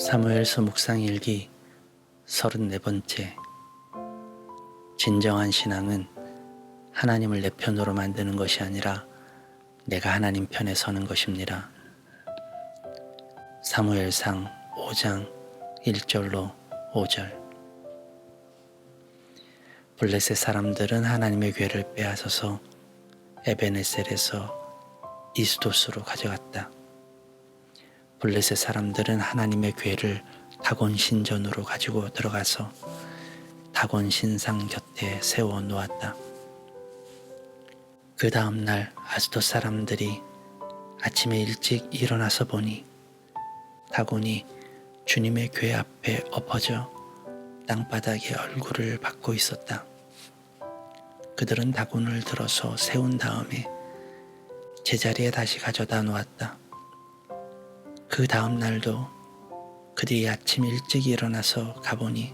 사무엘서 묵상일기 34번째. 진정한 신앙은 하나님을 내 편으로 만드는 것이 아니라 내가 하나님 편에 서는 것입니다. 사무엘상 5장 1절로 5절. 블레셋 사람들은 하나님의 궤를 빼앗아서 에베네셀에서 이스도스로 가져갔다. 블레셋 사람들은 하나님의 궤를 다곤 신전으로 가지고 들어가서 다곤 신상 곁에 세워 놓았다. 그 다음 날 아스돗 사람들이 아침에 일찍 일어나서 보니 다곤이 주님의 궤 앞에 엎어져 땅바닥에 얼굴을 받고 있었다. 그들은 다곤을 들어서 세운 다음에 제자리에 다시 가져다 놓았다. 그 다음 날도 그들이 아침 일찍 일어나서 가보니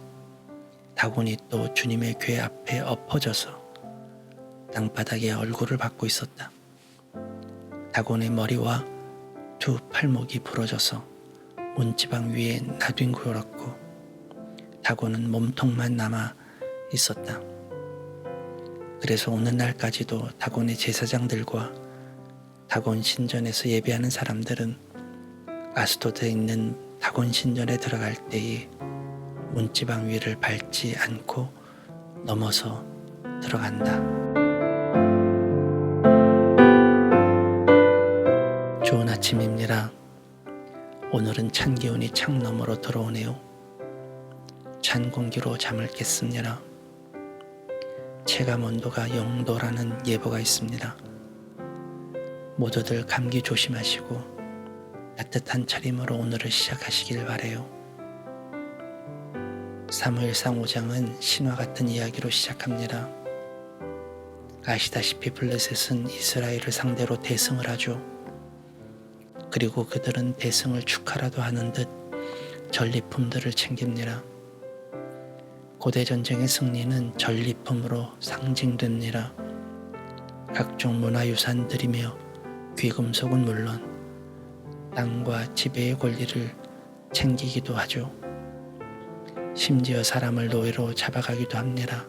다곤이 또 주님의 궤 앞에 엎어져서 땅바닥에 얼굴을 받고 있었다. 다곤의 머리와 두 팔목이 부러져서 문지방 위에 나뒹굴었고 다곤은 몸통만 남아 있었다. 그래서 오늘날까지도 다곤의 제사장들과 다곤 신전에서 예배하는 사람들은 아스돗에 있는 다곤 신전에 들어갈 때에 문지방 위를 밟지 않고 넘어서 들어간다. 좋은 아침입니다. 오늘은 찬 기운이 창 너머로 들어오네요. 찬 공기로 잠을 깼습니다. 체감 온도가 0도라는 예보가 있습니다. 모두들 감기 조심하시고 따뜻한 차림으로 오늘을 시작하시길 바래요. 사무엘상 5장은 신화 같은 이야기로 시작합니다. 아시다시피 블레셋은 이스라엘을 상대로 대승을 하죠. 그리고 그들은 대승을 축하라도 하는 듯 전리품들을 챙깁니다. 고대 전쟁의 승리는 전리품으로 상징됩니다. 각종 문화유산들이며 귀금속은 물론 땅과 지배의 권리를 챙기기도 하죠. 심지어 사람을 노예로 잡아가기도 합니다.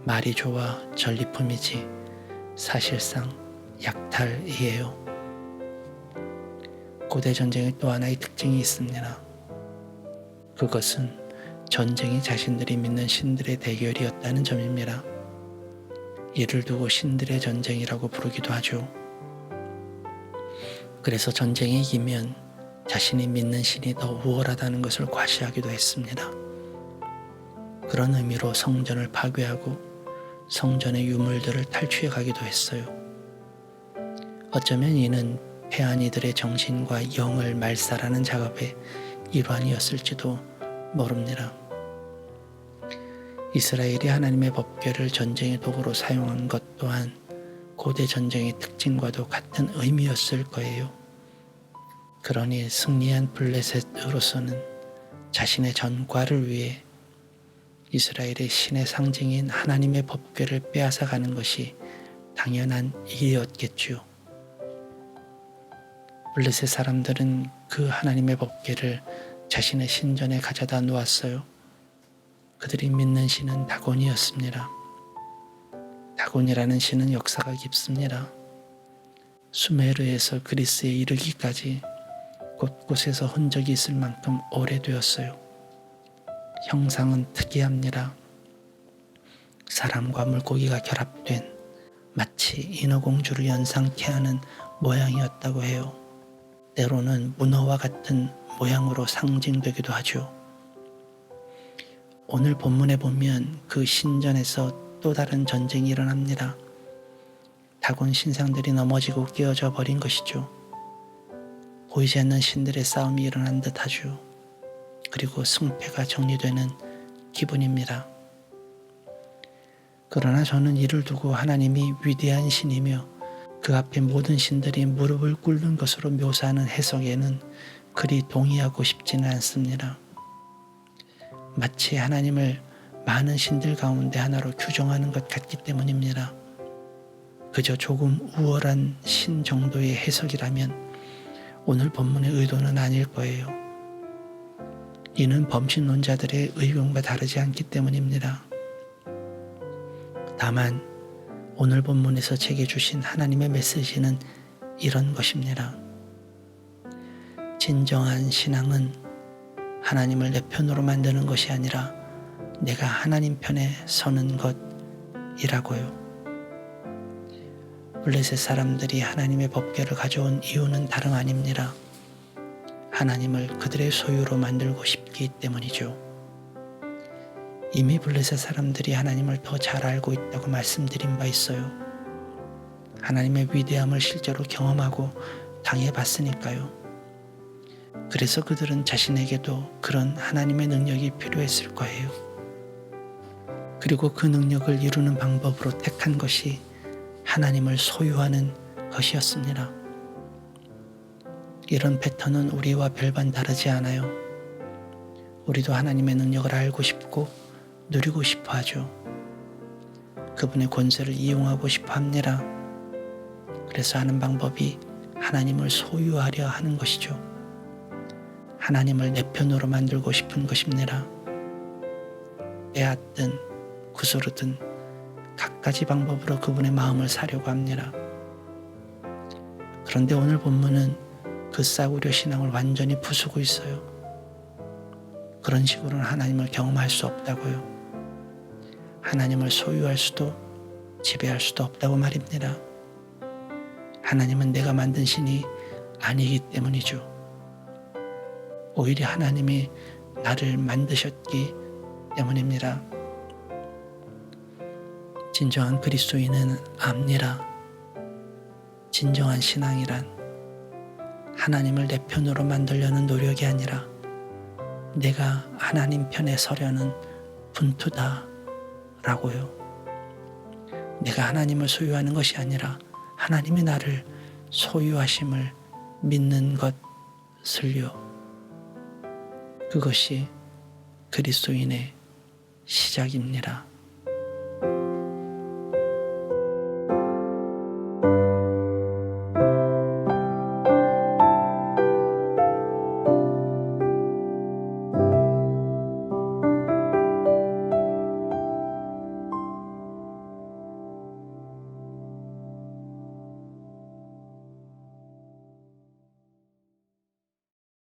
말이 좋아 전리품이지 사실상 약탈이에요. 고대 전쟁의 또 하나의 특징이 있습니다. 그것은 전쟁이 자신들이 믿는 신들의 대결이었다는 점입니다. 이를 두고 신들의 전쟁이라고 부르기도 하죠. 그래서 전쟁에 이기면 자신이 믿는 신이 더 우월하다는 것을 과시하기도 했습니다. 그런 의미로 성전을 파괴하고 성전의 유물들을 탈취해 가기도 했어요. 어쩌면 이는 패한 이들의 정신과 영을 말살하는 작업의 일환이었을지도 모릅니다. 이스라엘이 하나님의 법궤를 전쟁의 도구로 사용한 것 또한 고대 전쟁의 특징과도 같은 의미였을 거예요. 그러니 승리한 블레셋으로서는 자신의 전과를 위해 이스라엘의 신의 상징인 하나님의 법궤를 빼앗아가는 것이 당연한 일이었겠지요. 블레셋 사람들은 그 하나님의 법궤를 자신의 신전에 가져다 놓았어요. 그들이 믿는 신은 다곤이었습니다. 다곤이라는 신은 역사가 깊습니다. 수메르에서 그리스에 이르기까지 곳곳에서 흔적이 있을 만큼 오래되었어요. 형상은 특이합니다. 사람과 물고기가 결합된 마치 인어공주를 연상케 하는 모양이었다고 해요. 때로는 문어와 같은 모양으로 상징되기도 하죠. 오늘 본문에 보면 그 신전에서 또 다른 전쟁이 일어납니다. 다곤 신상들이 넘어지고 깨어져 버린 것이죠. 보이지 않는 신들의 싸움이 일어난 듯 하죠. 그리고 승패가 정리되는 기분입니다. 그러나 저는 이를 두고 하나님이 위대한 신이며 그 앞에 모든 신들이 무릎을 꿇는 것으로 묘사하는 해석에는 그리 동의하고 싶지는 않습니다. 마치 하나님을 많은 신들 가운데 하나로 규정하는 것 같기 때문입니다. 그저 조금 우월한 신 정도의 해석이라면 오늘 본문의 의도는 아닐 거예요. 이는 범신론자들의 의견과 다르지 않기 때문입니다. 다만 오늘 본문에서 제게 주신 하나님의 메시지는 이런 것입니다. 진정한 신앙은 하나님을 내 편으로 만드는 것이 아니라 내가 하나님 편에 서는 것이라고요. 블레셋 사람들이 하나님의 법궤를 가져온 이유는 다름 아닙니다. 하나님을 그들의 소유로 만들고 싶기 때문이죠. 이미 블레셋 사람들이 하나님을 더 잘 알고 있다고 말씀드린 바 있어요. 하나님의 위대함을 실제로 경험하고 당해봤으니까요. 그래서 그들은 자신에게도 그런 하나님의 능력이 필요했을 거예요. 그리고 그 능력을 이루는 방법으로 택한 것이 하나님을 소유하는 것이었습니다. 이런 패턴은 우리와 별반 다르지 않아요. 우리도 하나님의 능력을 알고 싶고 누리고 싶어 하죠. 그분의 권세를 이용하고 싶어 합니다. 그래서 하는 방법이 하나님을 소유하려 하는 것이죠. 하나님을 내 편으로 만들고 싶은 것입니다. 빼앗든 구스르든 갖가지 방법으로 그분의 마음을 사려고 합니다. 그런데 오늘 본문은 그 싸구려 신앙을 완전히 부수고 있어요. 그런 식으로는 하나님을 경험할 수 없다고요. 하나님을 소유할 수도 지배할 수도 없다고 말입니다. 하나님은 내가 만든 신이 아니기 때문이죠. 오히려 하나님이 나를 만드셨기 때문입니다. 진정한 그리스도인은 압니다. 진정한 신앙이란 하나님을 내 편으로 만들려는 노력이 아니라 내가 하나님 편에 서려는 분투다 라고요. 내가 하나님을 소유하는 것이 아니라 하나님이 나를 소유하심을 믿는 것을요. 그것이 그리스도인의 시작입니다.